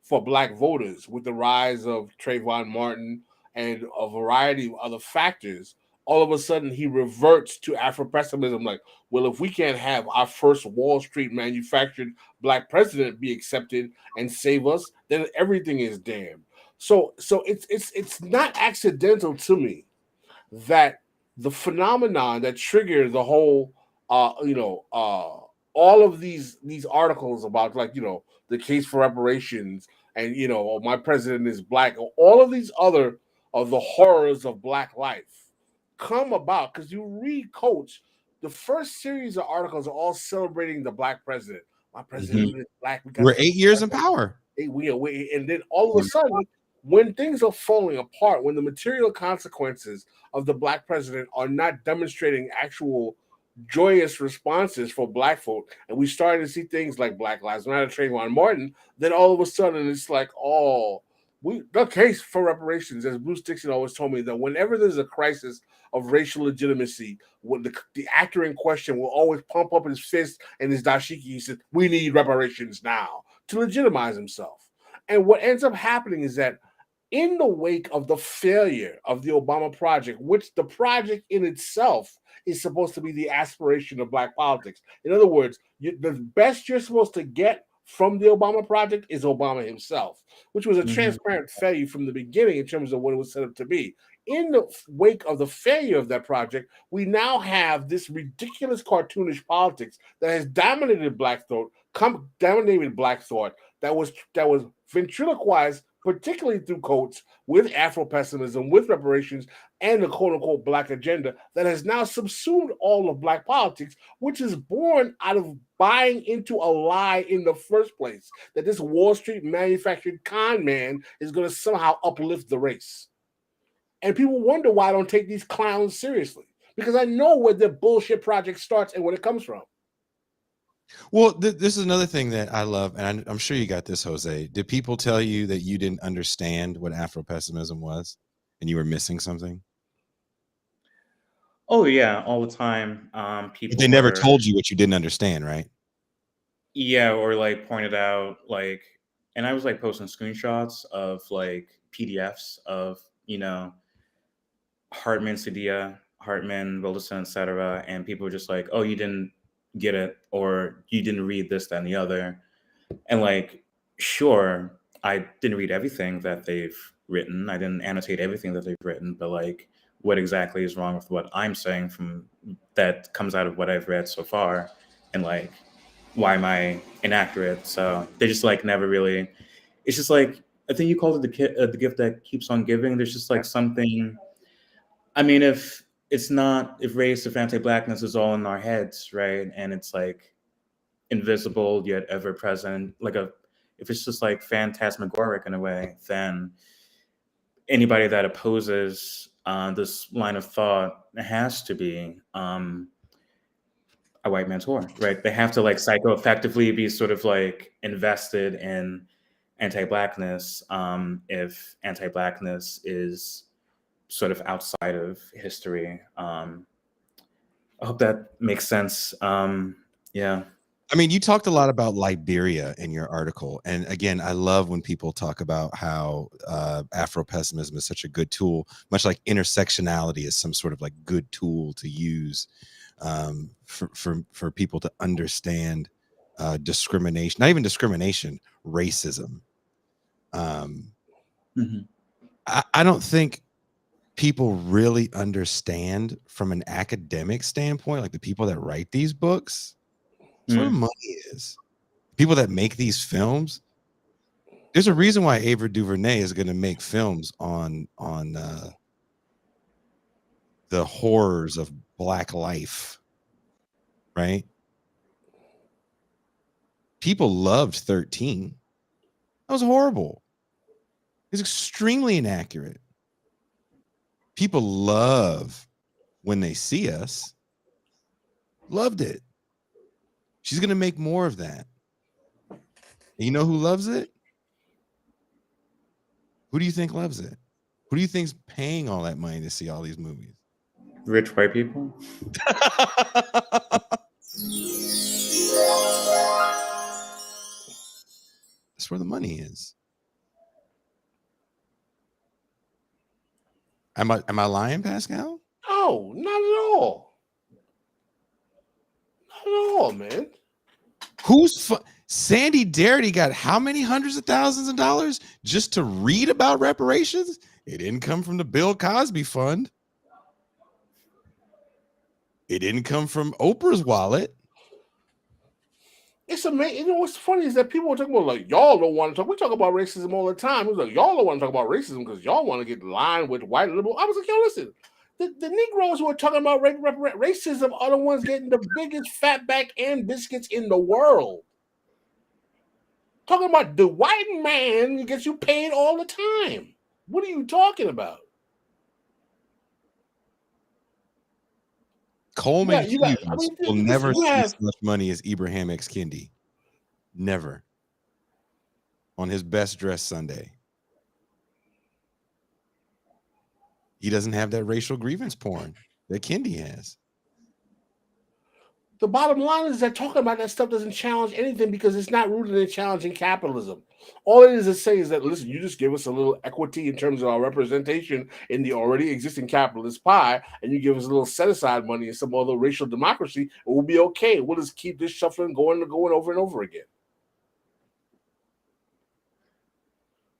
for Black voters with the rise of Trayvon Martin and a variety of other factors, all of a sudden he reverts to Afro-Pessimism. Like, well, if we can't have our first Wall Street manufactured Black president be accepted and save us, then everything is damned. So it's not accidental to me that the phenomenon that triggered the whole all of these articles about, like, the case for reparations and, oh, my president is Black, all of these other of the horrors of Black life come about because you read Coates. The first series of articles are all celebrating the Black president. My president is Black. We're 8 years in power. And then all of a sudden, when things are falling apart, when the material consequences of the Black president are not demonstrating actual joyous responses for Black folk, and we started to see things like Black Lives Matter, Trayvon Martin, then all of a sudden it's like, the case for reparations, as Bruce Dixon always told me, that whenever there's a crisis of racial legitimacy, when the actor in question will always pump up his fist and his dashiki. He says, "We need reparations now," to legitimize himself. And what ends up happening is that in the wake of the failure of the Obama project, which the project in itself is supposed to be the aspiration of Black politics. In other words, the best you're supposed to get from the Obama project is Obama himself, which was a transparent failure from the beginning in terms of what it was set up to be. In the wake of the failure of that project, we now have this ridiculous cartoonish politics that has dominated Black thought, that was ventriloquized, particularly through Coates, with Afro-Pessimism, with reparations, and the quote-unquote Black agenda that has now subsumed all of Black politics, which is born out of buying into a lie in the first place, that this Wall Street manufactured con man is going to somehow uplift the race. And people wonder why I don't take these clowns seriously, because I know where the bullshit project starts and where it comes from. Well, this is another thing that I love, and I'm sure you got this, Jose. Did people tell you that you didn't understand what Afro-Pessimism was and you were missing something? Oh yeah, all the time. People They never told you what you didn't understand, right? Yeah, or like pointed out, like, and I was like posting screenshots of like PDFs of, Hartman, Sadia, Hartman, Wilderson, etc. And people were just like, "Oh, you didn't get it," or "You didn't read this, that, and the other." And like, sure, I didn't read everything that they've written. I didn't annotate everything that they've written, but like, what exactly is wrong with what I'm saying from that comes out of what I've read so far? And like, why am I inaccurate? So they just like never really. It's just like, I think you called it the gift that keeps on giving. There's just like something. I mean, if race, if anti-Blackness is all in our heads, right, and it's like invisible yet ever present, if it's just like phantasmagoric in a way, then anybody that opposes this line of thought has to be a white man's whore, right? They have to like psychoeffectively be sort of like invested in anti-Blackness if anti-Blackness is sort of outside of history. I hope that makes sense. Yeah. I mean, you talked a lot about Liberia in your article. And again, I love when people talk about how Afro-Pessimism is such a good tool, much like intersectionality is some sort of like good tool to use for people to understand discrimination, not even discrimination, racism. I don't think people really understand from an academic standpoint, like the people that write these books, that's where money is. People that make these films. There's a reason why Ava DuVernay is going to make films on the horrors of Black life, right? People loved 13. That was horrible. It's extremely inaccurate. People love When They See Us. Loved it. She's going to make more of that. And you know who loves it? Who do you think loves it? Who do you think's paying all that money to see all these movies? Rich white people. That's where the money is. Am I lying, Pascal? No, not at all. Not at all, man. Sandy Darity got how many hundreds of thousands of dollars just to read about reparations? It didn't come from the Bill Cosby Fund. It didn't come from Oprah's wallet. It's amazing. You know what's funny is that people are talking about like y'all don't want to talk. We talk about racism all the time. It's like y'all don't want to talk about racism because y'all want to get in line with white liberal. I was like, yo, listen, the Negroes who are talking about racism are the ones getting the biggest fatback and biscuits in the world. Talking about the white man gets you paid all the time. What are you talking about? Coleman Hughes will never see as much money as Ibrahim X. Kendi. Never. On his best dressed Sunday. He doesn't have that racial grievance porn that Kendi has. The bottom line is that talking about that stuff doesn't challenge anything because it's not rooted in challenging capitalism. All it is to say is that, listen, you just give us a little equity in terms of our representation in the already existing capitalist pie, and you give us a little set-aside money in some other racial democracy, and we'll be okay. We'll just keep this shuffling going over and over again.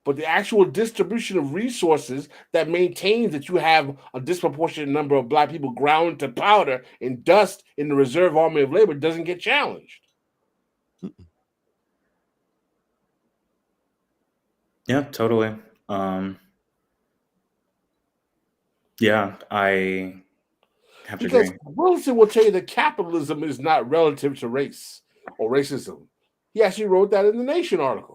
But the actual distribution of resources that maintains that you have a disproportionate number of black people ground to powder and dust in the reserve army of labor doesn't get challenged. Yeah, totally. Yeah, I have to agree. Because Wilson will tell you that capitalism is not relative to race or racism. He actually wrote that in the Nation article.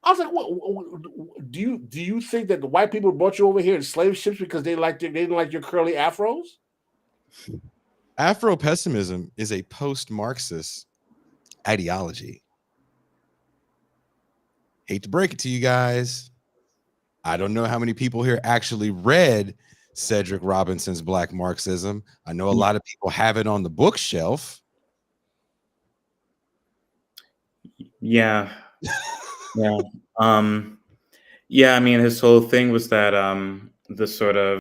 I was like, what do you think that the white people brought you over here in slave ships because they didn't like your curly afros? Afro-Pessimism is a post-Marxist ideology. Hate to break it to you guys. I don't know how many people here actually read Cedric Robinson's Black Marxism. I know a lot of people have it on the bookshelf. Yeah. Yeah. Yeah, I mean, his whole thing was that the sort of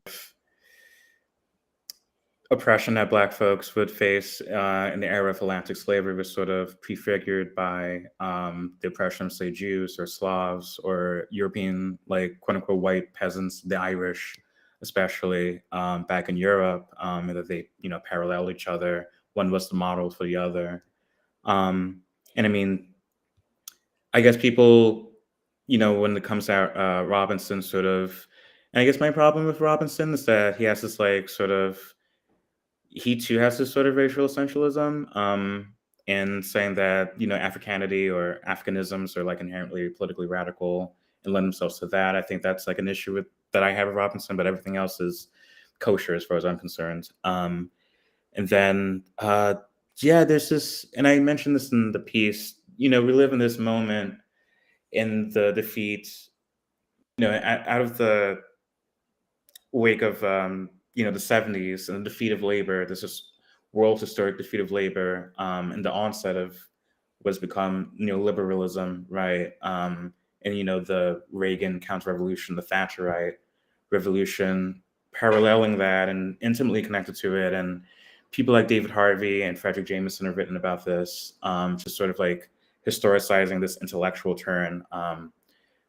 oppression that Black folks would face in the era of Atlantic slavery was sort of prefigured by the oppression of, say, Jews or Slavs or European, like, quote unquote, white peasants, the Irish, especially back in Europe, and that they, parallel each other. One was the model for the other. And I mean, I guess people, when it comes out Robinson sort of, and I guess my problem with Robinson is that he has this like sort of, he too has this sort of racial essentialism, and saying that, Africanity or Africanisms are like inherently politically radical and lend themselves to that. I think that's like an issue that I have with Robinson, but everything else is kosher as far as I'm concerned. And then, yeah, there's this, and I mentioned this in the piece, we live in this moment in the defeat, out of the wake of, the 70s and the defeat of labor, there's this world historic defeat of labor, and the onset of what's become neoliberalism, right? And, the Reagan counter-revolution, the Thatcherite revolution, paralleling that and intimately connected to it. And people like David Harvey and Frederick Jameson have written about this, just sort of like historicizing this intellectual turn.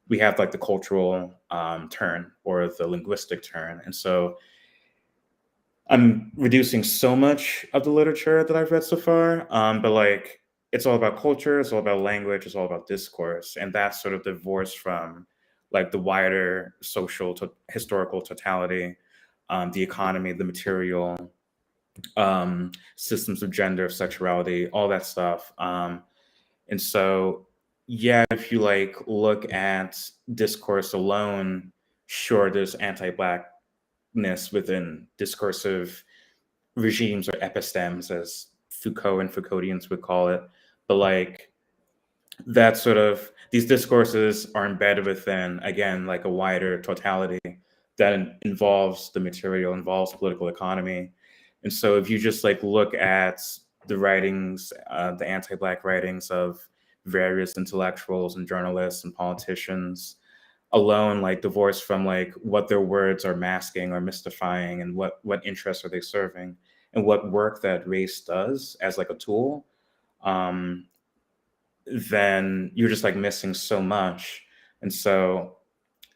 We have like the cultural turn or the linguistic turn. And so I'm reducing so much of the literature that I've read so far, but like it's all about culture, it's all about language, it's all about discourse. And that's sort of divorced from like the wider social historical totality the economy, the material, systems of gender, sexuality, all that stuff. And so, yeah, if you like look at discourse alone, sure, there's anti-blackness within discursive regimes or epistemes, as Foucault and Foucauldians would call it. But like that sort of these discourses are embedded within, again, like a wider totality that involves the material, involves political economy. And so if you just like look at the writings, the anti-black writings of various intellectuals and journalists and politicians alone, like divorced from like what their words are masking or mystifying, and what interests are they serving, and what work that race does as like a tool, then you're just like missing so much. And so,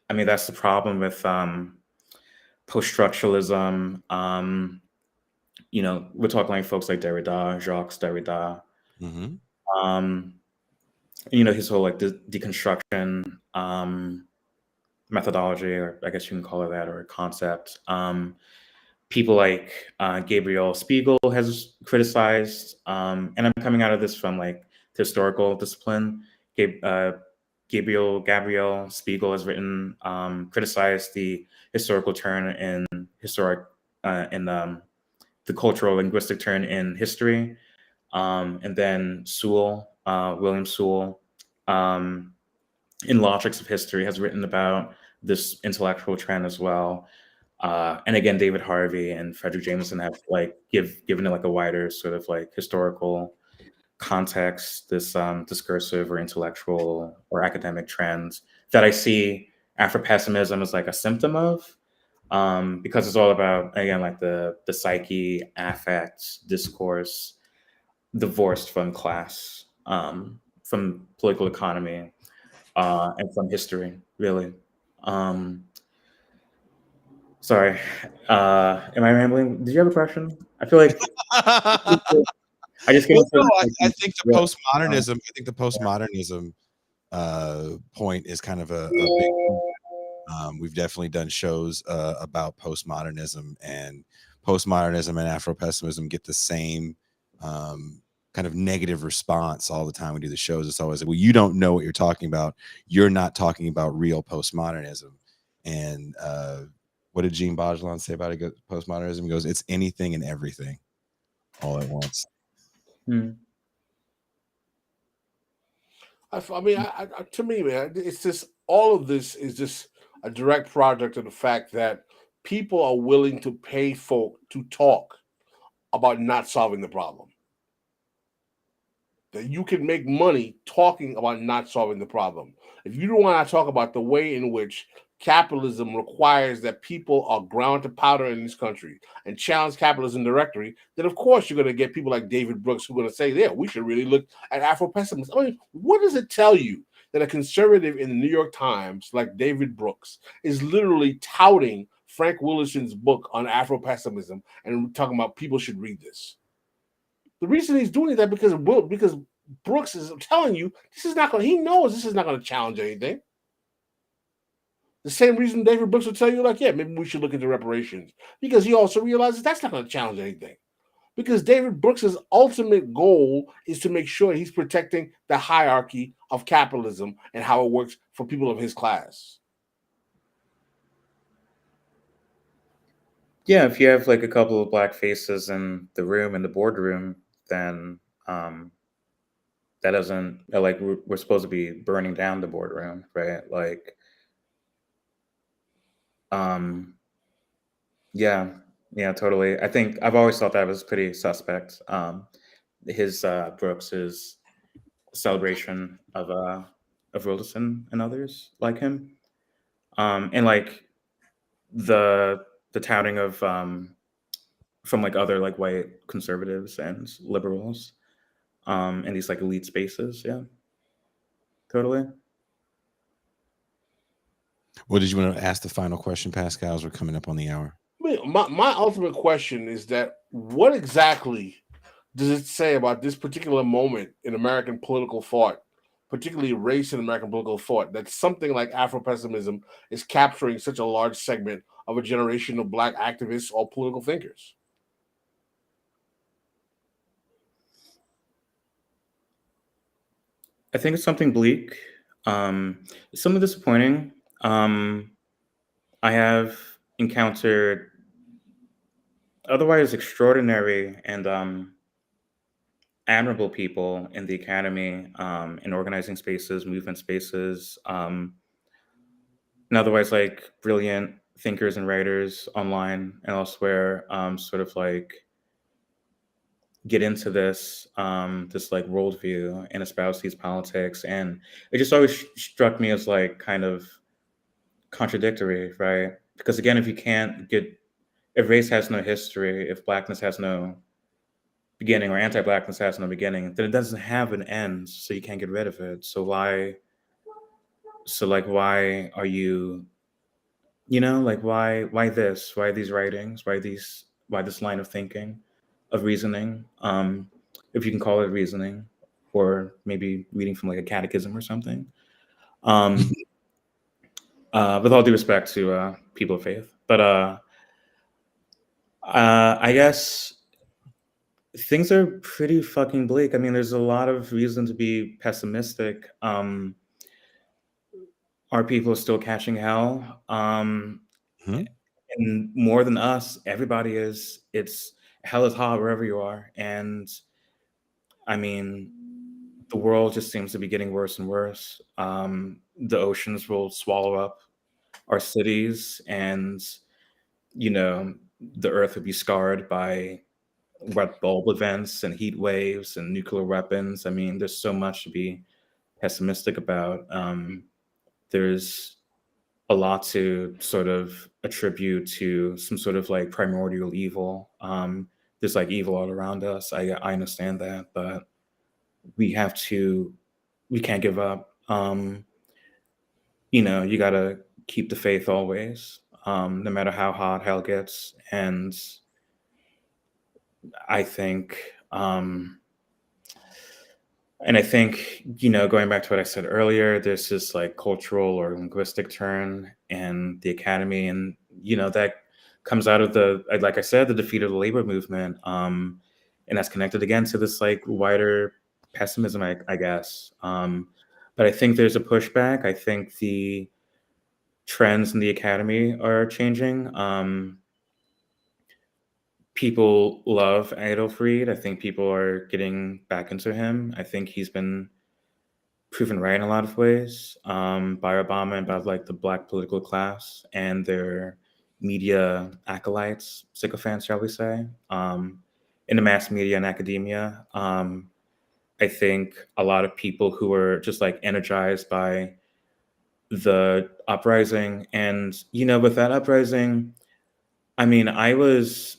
I mean, that's the problem with post-structuralism. We're talking like folks like Derrida, Jacques Derrida. His whole like deconstruction methodology, or I guess you can call it that, or a concept. People like Gabriel Spiegel has criticized, and I'm coming out of this from like historical discipline. Gabriel Spiegel has written, criticized the historical turn in the cultural linguistic turn in history. And then William Sewell, in Logics of History, has written about this intellectual trend as well. And again, David Harvey and Frederick Jameson have like given it like a wider sort of like historical context, this discursive or intellectual or academic trends that I see Afro-Pessimism as like a symptom of, because it's all about, again, like the psyche, affect, discourse, divorced from class, from political economy, and from history, really. Sorry, am I rambling? Did you have a question? I feel like I just well, no, I think the postmodernism. I think the postmodernism point is kind of a big. We've definitely done shows about postmodernism, and Afro-Pessimism get the same kind of negative response all the time we do the shows. It's always like, well, you don't know what you're talking about. You're not talking about real postmodernism. And what did Jean Bajelon say about it? Postmodernism? He goes, it's anything and everything all at once. I mean, to me, man, it's just, all of this is just a direct product of the fact that people are willing to pay folk to talk about not solving the problem. That you can make money talking about not solving the problem. If you don't want to talk about the way in which capitalism requires that people are ground to powder in this country and challenge capitalism directly, then of course you're going to get people like David Brooks who are going to say, yeah, we should really look at Afro-Pessimism. I mean, what does it tell you that a conservative in the New York Times like David Brooks is literally touting Frank Willison's book on Afro-Pessimism and talking about people should read this? The reason he's doing that because Brooks is telling you this is not going. He knows this is not going to challenge anything. The same reason David Brooks will tell you, like, yeah, maybe we should look into reparations, because he also realizes that's not going to challenge anything. Because David Brooks's ultimate goal is to make sure he's protecting the hierarchy of capitalism and how it works for people of his class. Yeah, if you have like a couple of black faces in the room, in the boardroom, then that doesn't, like, we're supposed to be burning down the boardroom, right? Like, yeah, totally. I think I've always thought that was pretty suspect. His Brooks's celebration of Wilson and others like him, and like the touting of from like other like white conservatives and liberals, in these like elite spaces. Yeah, totally. What did you want to ask the final question, Pascal, as we're coming up on the hour? My ultimate question is that what exactly does it say about this particular moment in American political thought, particularly race in American political thought, that something like Afro-Pessimism is capturing such a large segment of a generation of Black activists or political thinkers? I think it's something bleak. It's something disappointing. I have encountered otherwise extraordinary and admirable people in the academy, in organizing spaces, movement spaces, and otherwise like brilliant thinkers and writers online and elsewhere, sort of like get into this like worldview and espouse these politics. And it just always struck me as like kind of contradictory, right? Because again, if race has no history, if blackness has no beginning or anti-blackness has no beginning, then it doesn't have an end, so you can't get rid of it. Why are you, like why these writings, why this line of thinking, of reasoning, if you can call it reasoning, or maybe reading from like a catechism or something. With all due respect to people of faith, but I guess things are pretty fucking bleak. I mean, there's a lot of reason to be pessimistic. Are people still catching hell? Hmm? And more than us, everybody is. It's hell is hot wherever you are, and I mean, the world just seems to be getting worse and worse. The oceans will swallow up our cities, and the earth would be scarred by wet bulb events and heat waves and nuclear weapons. I mean, there's so much to be pessimistic about. There's a lot to sort of attribute to some sort of like primordial evil. There's like evil all around us. I understand that, but we can't give up. You gotta keep the faith always, no matter how hot hell gets. And I think, going back to what I said earlier, there's this like cultural or linguistic turn in the academy, and that comes out of like I said, the defeat of the labor movement, and that's connected again to this like wider pessimism, I guess. But I think there's a pushback. I think the trends in the academy are changing. People love Adolfried. I think people are getting back into him. I think he's been proven right in a lot of ways, by Obama and by like the Black political class and their media acolytes, sycophants, shall we say, in the mass media and academia. I think a lot of people who are just like energized by the uprising, and with that uprising, I mean, I was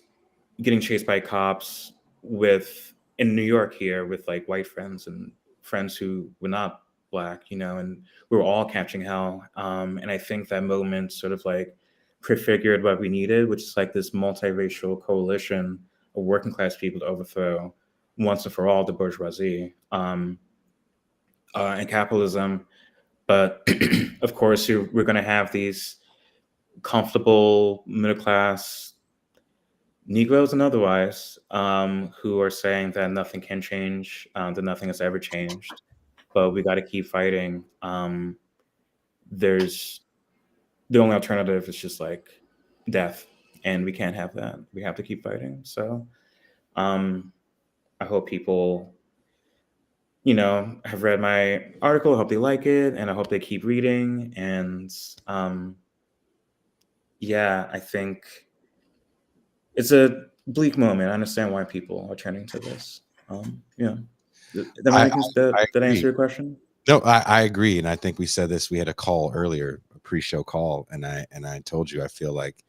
getting chased by cops in New York here with like white friends and friends who were not Black, and we were all catching hell. And I think that moment sort of like prefigured what we needed, which is like this multiracial coalition of working class people to overthrow once and for all the bourgeoisie, and capitalism. But of course, we're going to have these comfortable middle class Negroes and otherwise, who are saying that nothing can change, that nothing has ever changed, but we got to keep fighting. There's the only alternative is just like death, and we can't have that. We have to keep fighting. So, I hope people, have read my article. I hope they like it, and I hope they keep reading. And yeah, I think it's a bleak moment. I understand why people are turning to this. Yeah. Did I I answer agree. your question? No, I agree, and I think we said this. We had a call earlier, a pre-show call, and I told you I feel like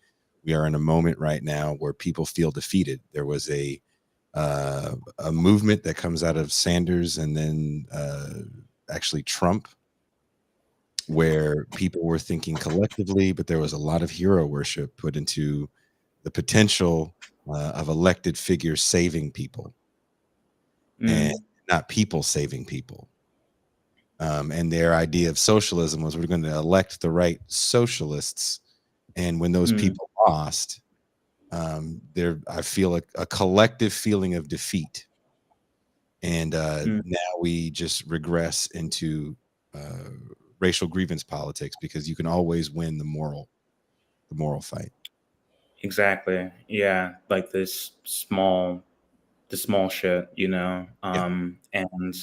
we are in a moment right now where people feel defeated. There was a movement that comes out of Sanders and then actually Trump, where people were thinking collectively, but there was a lot of hero worship put into the potential of elected figures saving people, and not people saving people. And their idea of socialism was we're going to elect the right socialists And when those people lost, I feel a collective feeling of defeat. And now we just regress into racial grievance politics, because you can always win the moral fight. Exactly. Yeah. Like the small shit, Yeah. And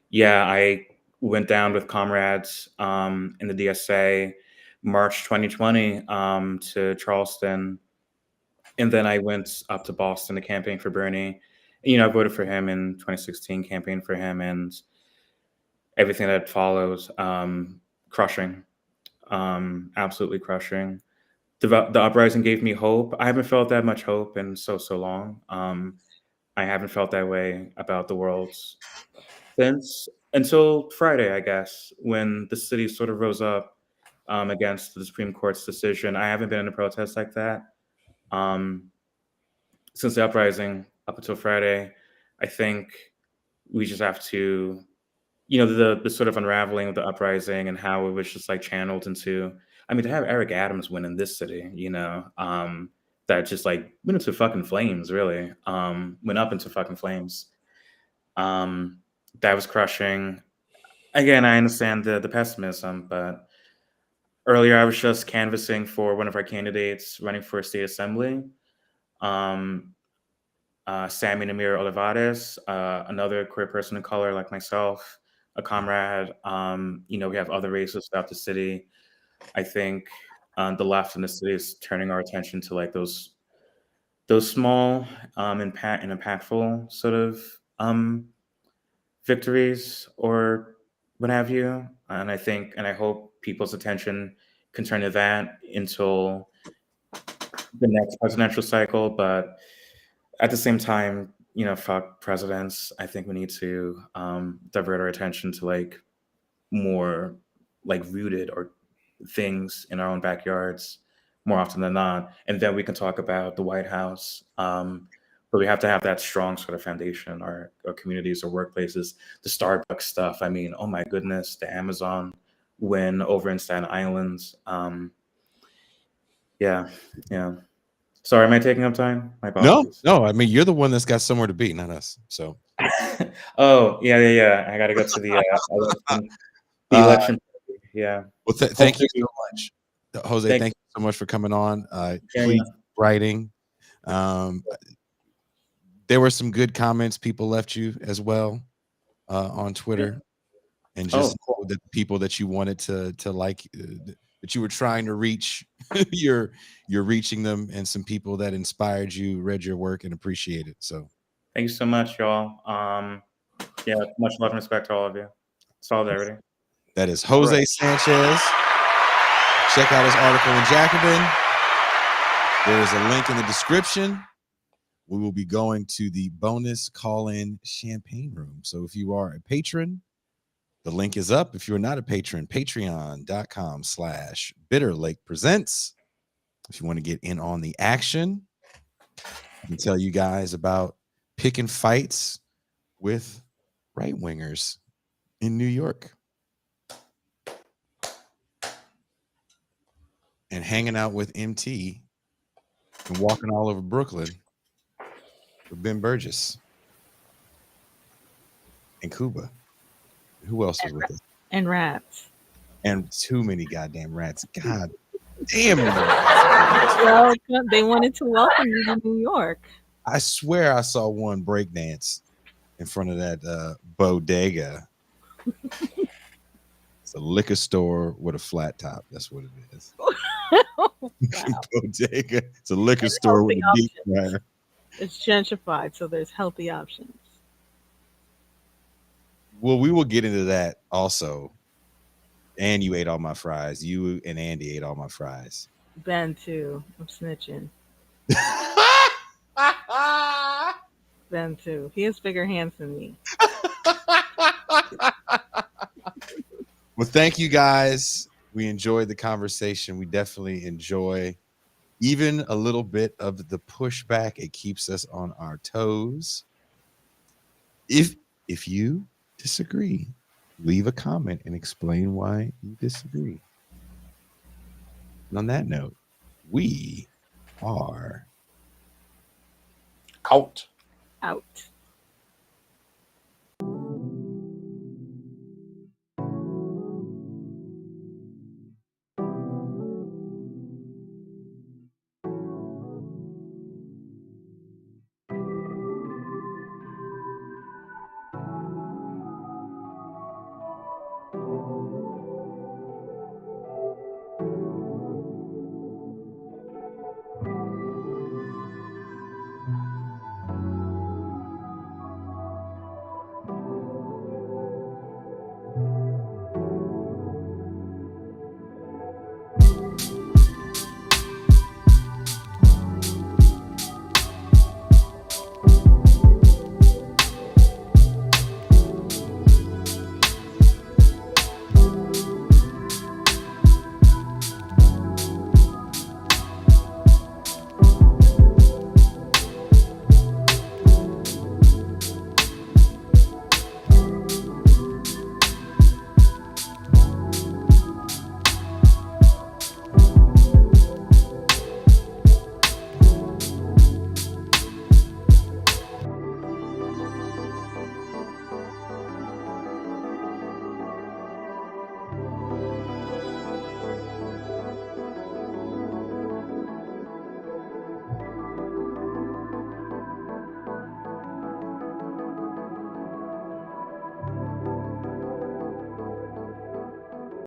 yeah, I went down with comrades in the DSA March 2020 to Charleston. And then I went up to Boston to campaign for Bernie. I voted for him in 2016, campaigned for him, and everything that follows, crushing, absolutely crushing. The uprising gave me hope. I haven't felt that much hope in so long. I haven't felt that way about the world since until Friday, I guess, when the city sort of rose up against the Supreme Court's decision. I haven't been in a protest like that since the uprising up until Friday. I think we just have to, the sort of unraveling of the uprising and how it was just like channeled into. I mean, to have Eric Adams win in this city, that just like went into fucking flames, really, went up into fucking flames. That was crushing. Again, I understand the pessimism, but earlier I was just canvassing for one of our candidates running for state assembly, Sammy Namir Olivares, another queer person of color like myself, a comrade. We have other races throughout the city. I think the left in the city is turning our attention to like those small, impactful sort of victories or what have you. And I hope people's attention can turn to that until the next presidential cycle. But at the same time, fuck presidents. I think we need to divert our attention to like more like rooted or things in our own backyards more often than not. And then we can talk about the White House. But we have to have that strong sort of foundation, our communities or workplaces, the Starbucks stuff. I mean, oh my goodness, the Amazon win over in Staten Island. Yeah. Sorry, am I taking up time? My apologies. No. I mean, you're the one that's got somewhere to be, not us. So. Oh, yeah. I got to go to the election. Yeah. Well, thank you so much, Jose. Thank you so much for coming on. Please writing. There were some good comments people left you as well on Twitter, and just the people that you wanted to like, that you were trying to reach. you're reaching them, and some people that inspired you, read your work, and appreciate it. So thank you so much, y'all. Much love and respect to all of you. Solidarity. That is Jose Sanchez. Check out his article in Jacobin. There is a link in the description. We will be going to the bonus call-in champagne room. So if you are a patron, the link is up. If you're not a patron, patreon.com/bitterlakepresents. If you want to get in on the action, I can tell you guys about picking fights with right-wingers in New York and hanging out with MT and walking all over Brooklyn with Ben Burgess and Cuba. Who else was with us? And rats. And too many goddamn rats. God damn. Well, they wanted to welcome you to New York. I swear I saw one breakdance in front of that bodega. It's a liquor store with a flat top. That's what it is. Bodega. It's a liquor store with a deep fryer. It's gentrified, so there's healthy options. Well, we will get into that also. And you ate all my fries. You and Andy ate all my fries. Ben too. I'm snitching. Ben too. He has bigger hands than me. Well, thank you guys. We enjoyed the conversation. We definitely enjoy even a little bit of the pushback. It keeps us on our toes. If you disagree, leave a comment and explain why you disagree. And on that note, we are Out. Out.